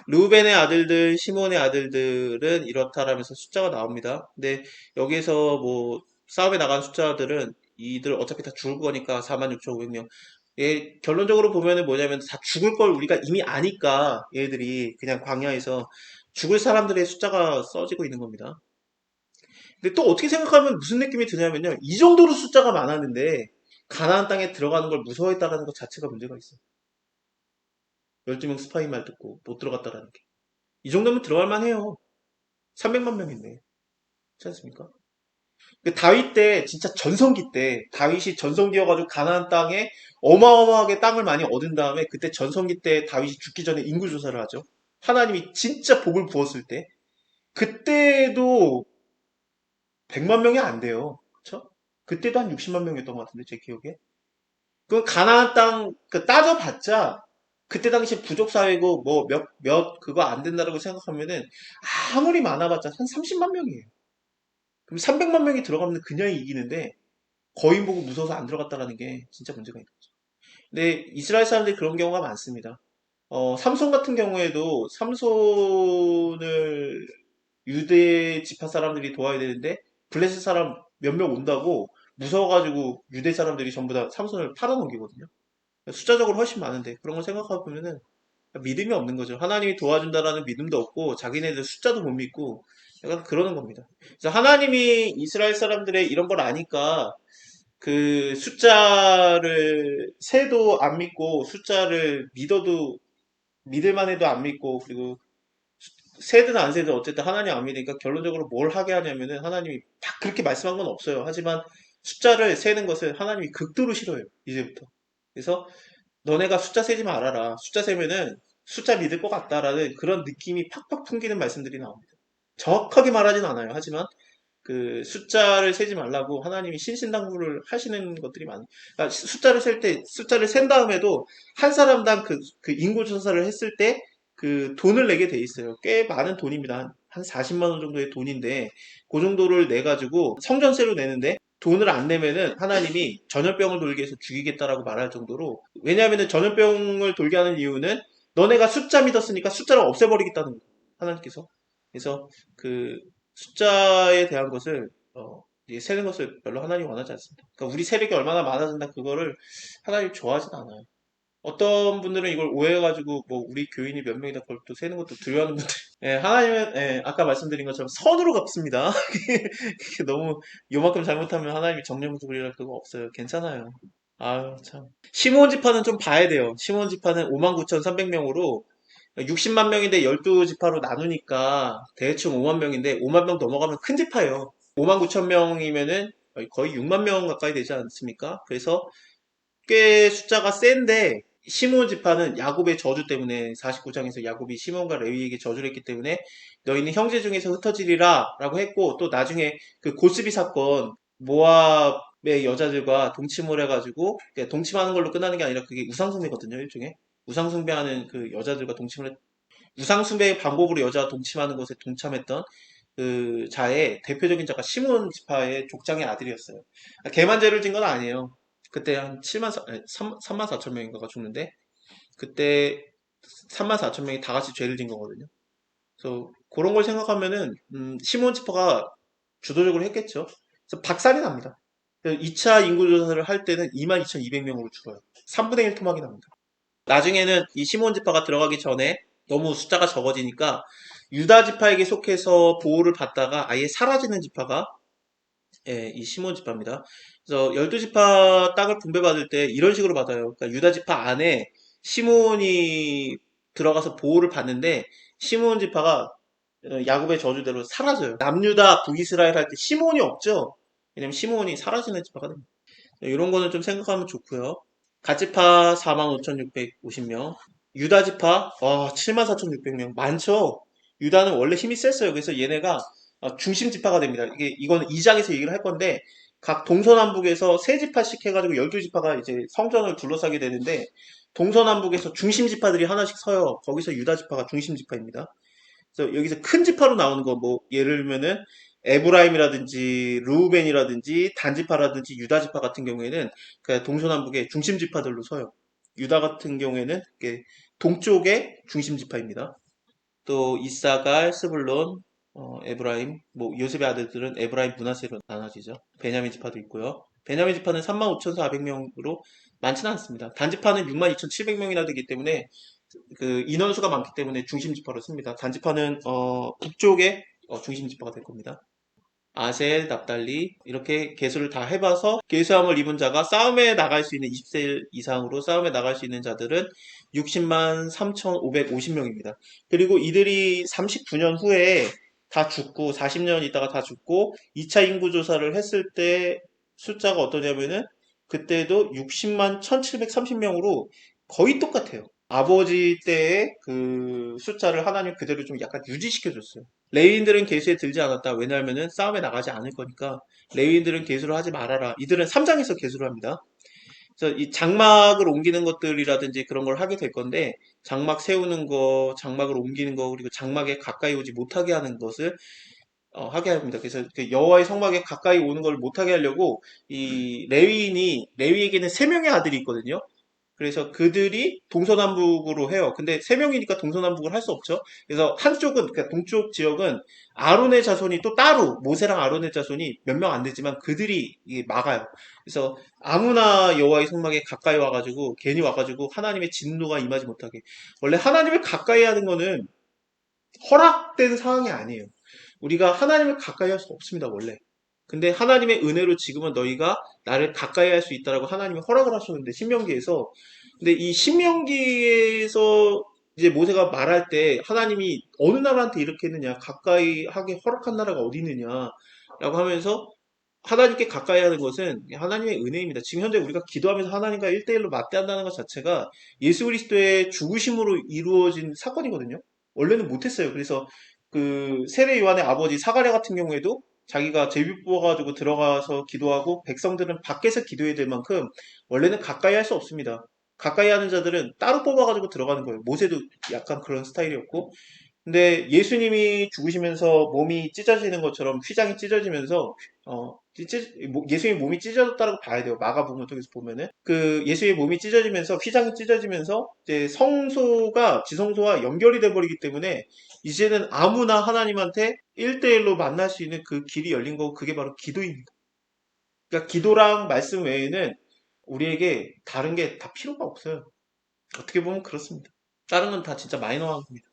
르우벤의 아들들, 시몬의 아들들은 이렇다라면서 숫자가 나옵니다. 근데 여기에서 뭐 싸움에 나간 숫자들은 이들 어차피 다 죽을 거니까 46,500명. 예, 결론적으로 보면은 뭐냐면 다 죽을 걸 우리가 이미 아니까 얘들이 그냥 광야에서 죽을 사람들의 숫자가 써지고 있는 겁니다. 근데 또 어떻게 생각하면 무슨 느낌이 드냐면요. 이 정도로 숫자가 많았는데 가나안 땅에 들어가는 걸 무서워했다라는 것 자체가 문제가 있어요. 12명 스파이 말 듣고 못 들어갔다라는 게. 이 정도면 들어갈 만해요. 300만 명인데. 그렇지 않습니까? 그 다윗 때 진짜 전성기 때 다윗이 전성기여가지고 가나안 땅에 어마어마하게 땅을 많이 얻은 다음에 그때 전성기 때 다윗이 죽기 전에 인구 조사를 하죠. 하나님이 진짜 복을 부었을 때 그때도 100만 명이 안 돼요. 그쵸? 그때도 한 60만 명이었던 것 같은데 제 기억에. 그 가나안 땅 그 따져봤자 그때 당시 부족 사회고 뭐 몇 그거 안 된다라고 생각하면은 아무리 많아봤자 한 30만 명이에요. 그럼 300만 명이 들어가면 그냥 이기는데 거인 보고 무서워서 안 들어갔다라는 게 진짜 문제가 있는 거죠. 근데 이스라엘 사람들이 그런 경우가 많습니다. 삼손 같은 경우에도 삼손을 유대 지파 사람들이 도와야 되는데 블레셋 사람 몇 명 온다고 무서워가지고 유대 사람들이 전부 다 삼손을 팔아넘기거든요. 숫자적으로 훨씬 많은데 그런 걸 생각해 보면은 믿음이 없는 거죠. 하나님이 도와준다라는 믿음도 없고 자기네들 숫자도 못 믿고 약간 그러는 겁니다. 그래서 하나님이 이스라엘 사람들의 이런 걸 아니까 그 숫자를 세도 안 믿고 숫자를 믿어도 믿을만 해도 안 믿고 그리고 세든 안 세든 어쨌든 하나님 안 믿으니까 결론적으로 뭘 하게 하냐면은 하나님이 딱 그렇게 말씀한 건 없어요. 하지만 숫자를 세는 것을 하나님이 극도로 싫어요. 이제부터. 그래서 너네가 숫자 세지 말아라. 숫자 세면은 숫자 믿을 것 같다라는 그런 느낌이 팍팍 풍기는 말씀들이 나옵니다. 정확하게 말하진 않아요. 하지만 그 숫자를 세지 말라고 하나님이 신신당부를 하시는 것들이 많아요. 그러니까 숫자를 셀 때, 숫자를 센 다음에도 한 사람당 그 인구 조사를 했을 때 그 돈을 내게 돼 있어요. 꽤 많은 돈입니다. 한 40만 원 정도의 돈인데 그 정도를 내 가지고 성전세로 내는데 돈을 안 내면은 하나님이 전염병을 돌게 해서 죽이겠다라고 말할 정도로 왜냐하면은 전염병을 돌게 하는 이유는 너네가 숫자 믿었으니까 숫자를 없애버리겠다는 거예요. 하나님께서. 그래서 그 숫자에 대한 것을 이제 세는 것을 별로 하나님 원하지 않습니다. 그러니까 우리 세력이 얼마나 많아진다 그거를 하나님 좋아하진 않아요. 어떤 분들은 이걸 오해해가지고 뭐 우리 교인이 몇 명이다 그걸 또 세는 것도 두려워하는 분들. 예, 하나님은 예, 아까 말씀드린 것처럼 선으로 갚습니다. 그게 너무 요만큼 잘못하면 하나님이 정령구속이라 그거 없어요. 괜찮아요. 아유 참. 시몬 지파는 좀 봐야 돼요. 시몬 지파는 59,300명으로 60만 명인데 12지파로 나누니까 대충 5만 명인데 5만 명 넘어가면 큰 지파예요. 5만 9천 명이면은 거의 6만 명 가까이 되지 않습니까? 그래서 꽤 숫자가 센데 시몬 지파는 야곱의 저주 때문에 49장에서 야곱이 시몬과 레위에게 저주를 했기 때문에 너희는 형제 중에서 흩어지리라 라고 했고 또 나중에 그 고스비 사건 모압의 여자들과 동침을 해가지고 동침하는 걸로 끝나는 게 아니라 그게 우상숭배거든요 일종의 우상숭배하는 그 여자들과 동침을 우상숭배의 방법으로 여자와 동침하는 것에 동참했던 그 자의 대표적인 자가 시몬 지파의 족장의 아들이었어요. 걔만 죄를 진 건 아니에요. 그때 한 3만 4천 명인가가 죽는데 그때 3만 4천 명이 다 같이 죄를 진 거거든요. 그래서 그런 걸 생각하면은 시몬 지파가 주도적으로 했겠죠. 그래서 박살이 납니다. 2차 인구조사를 할 때는 22,200명으로 줄어요. 3분의 1 토막이 납니다. 나중에는 이 시몬 지파가 들어가기 전에 너무 숫자가 적어지니까 유다 지파에게 속해서 보호를 받다가 아예 사라지는 지파가 예, 이 시몬 지파입니다. 그래서 12지파 땅을 분배받을 때 이런 식으로 받아요. 그러니까 유다 지파 안에 시몬이 들어가서 보호를 받는데 시몬 지파가 야곱의 저주대로 사라져요. 남유다 북이스라엘 할 때 시몬이 없죠. 왜냐면 시몬이 사라지는 지파가 됩니다. 이런 거는 좀 생각하면 좋고요. 갓지파 45,650명, 유다지파 74,600명 많죠. 유다는 원래 힘이 셌어요. 그래서 얘네가 중심 지파가 됩니다. 이거는 2장에서 얘기를 할 건데 각 동서남북에서 세 지파씩 해가지고 12지파가 이제 성전을 둘러싸게 되는데 동서남북에서 중심 지파들이 하나씩 서요. 거기서 유다 지파가 중심 지파입니다. 그래서 여기서 큰 지파로 나오는 거 뭐 예를 들면은 에브라임이라든지 루우벤이라든지 단지파라든지 유다지파 같은 경우에는 그 동서남북의 중심 지파들로 서요. 유다 같은 경우에는 동쪽의 중심 지파입니다. 또 이사갈, 스불론, 에브라임, 뭐 요셉의 아들들은 에브라임 문하세로 나눠지죠. 베냐민 지파도 있고요. 베냐민 지파는 35,400명으로 많지는 않습니다. 단지파는 62,700명이나 되기 때문에 그 인원수가 많기 때문에 중심 지파로 씁니다. 단지파는 북쪽의 중심 지파가 될 겁니다. 아셀, 납달리 이렇게 계수를 다 해봐서 계수함을 입은 자가 싸움에 나갈 수 있는 20세 이상으로 싸움에 나갈 수 있는 자들은 60만 3,550명입니다. 그리고 이들이 39년 후에 다 죽고 40년 있다가 다 죽고 2차 인구 조사를 했을 때 숫자가 어떠냐면은 그때도 60만 1,730명으로 거의 똑같아요. 아버지 때의 그 숫자를 하나님 그대로 좀 약간 유지시켜줬어요. 레위인들은 계수에 들지 않았다. 왜냐하면은 싸움에 나가지 않을 거니까 레위인들은 계수를 하지 말아라. 이들은 3장에서 계수를 합니다. 그래서 이 장막을 옮기는 것들이라든지 그런 걸 하게 될 건데 장막 세우는 거, 장막을 옮기는 거, 그리고 장막에 가까이 오지 못하게 하는 것을 하게 합니다. 그래서 그 여호와의 성막에 가까이 오는 걸 못하게 하려고 이 레위에게는 세 명의 아들이 있거든요. 그래서 그들이 동서남북으로 해요. 근데 세 명이니까 동서남북을 할 수 없죠. 그래서 한쪽은, 그러니까 동쪽 지역은 아론의 자손이 또 따로, 모세랑 아론의 자손이 몇 명 안 되지만 그들이 이게 막아요. 그래서 아무나 여호와의 성막에 가까이 와가지고, 괜히 와가지고 하나님의 진노가 임하지 못하게. 원래 하나님을 가까이 하는 거는 허락된 상황이 아니에요. 우리가 하나님을 가까이 할 수 없습니다, 원래. 근데 하나님의 은혜로 지금은 너희가 나를 가까이 할 수 있다라고 하나님이 허락을 하셨는데, 신명기에서. 근데 이 신명기에서 이제 모세가 말할 때 하나님이 어느 나라한테 이렇게 했느냐, 가까이 하게 허락한 나라가 어디 있느냐라고 하면서 하나님께 가까이 하는 것은 하나님의 은혜입니다. 지금 현재 우리가 기도하면서 하나님과 1대1로 맞대한다는 것 자체가 예수 그리스도의 죽으심으로 이루어진 사건이거든요. 원래는 못했어요. 그래서 그 세례 요한의 아버지 사가랴 같은 경우에도 자기가 제비 뽑아가지고 들어가서 기도하고 백성들은 밖에서 기도해야 될 만큼 원래는 가까이 할 수 없습니다. 가까이 하는 자들은 따로 뽑아가지고 들어가는 거예요. 모세도 약간 그런 스타일이었고 근데 예수님이 죽으시면서 몸이 찢어지는 것처럼 휘장이 찢어지면서 예수님 몸이 찢어졌다고 봐야 돼요. 마가복음 통해서 보면은 그 예수의 몸이 찢어지면서 휘장이 찢어지면서 이제 성소가 지성소와 연결이 돼 버리기 때문에 이제는 아무나 하나님한테 1대1로 만날 수 있는 그 길이 열린 거고 그게 바로 기도입니다. 그러니까 기도랑 말씀 외에는 우리에게 다른 게 다 필요가 없어요. 어떻게 보면 그렇습니다. 다른 건 다 진짜 마이너한 겁니다.